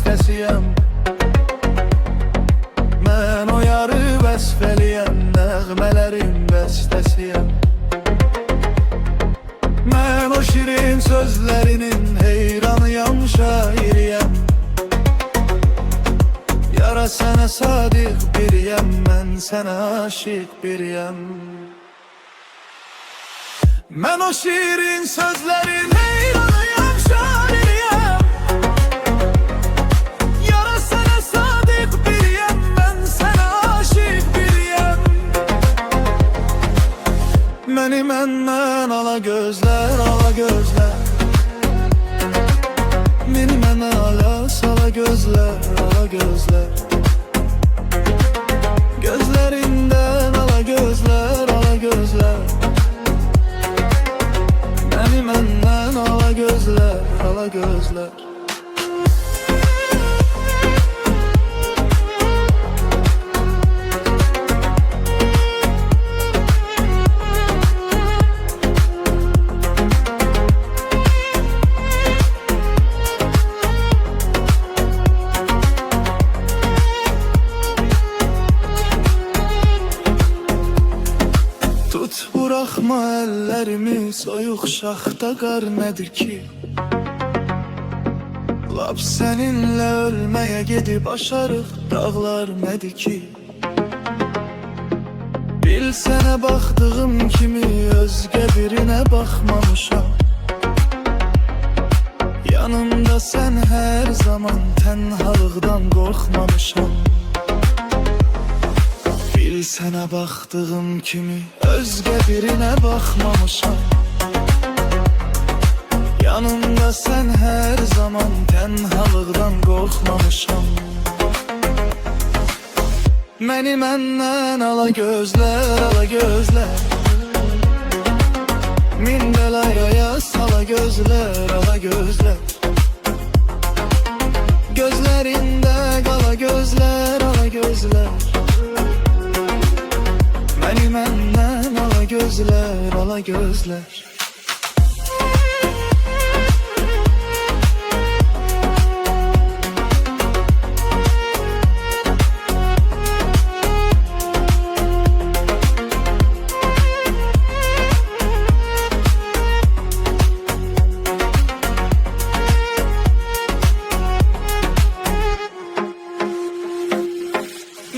bestesiyəm. Mən o yarı vəsf eləyən nəğmələrin bestesiyəm. Mən o şirin sözlərinin heyranıyam, şairiyəm. Yara sənə sadiq biriyəm, mən sənə aşiq biriyəm. Mən o şirin sözlərin heyranıyam, şairiyəm. Yara sənə sadiq biriyəm, mən sənə aşiq biriyəm. Məni məndən ala gözlər, ala gözlər. Məni mənə ala sala gözlər, ala gözlər. Gözlərindən ala gözlər, ala gözlər. Məni məndən ala gözlər, ala gözlər. Tut buraxma əllərimi, soyuq şaxta qar nədir ki? Lap səninlə ölməyə gedib aşarıq dağlar nədir ki? Bil sənə baxdığım kimi özgə birinə baxmamışam. Yanımda sən hər zaman tənhalıqdan qorxmamışam. Bil sənə baxdığım kimi özgə birinə baxmamışam. Yanımda sən hər zaman tənhalıqdan qorxmamışam. Məni məndən ala gözlər, ala gözlər. Min bəlaya sala gözlər, ala gözlər. Gözlərində qala gözlər, ala gözlər. Məni məndən ala gözlər, ala gözlər.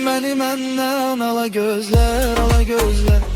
Məni məndən ala gözlər, ala gözlər.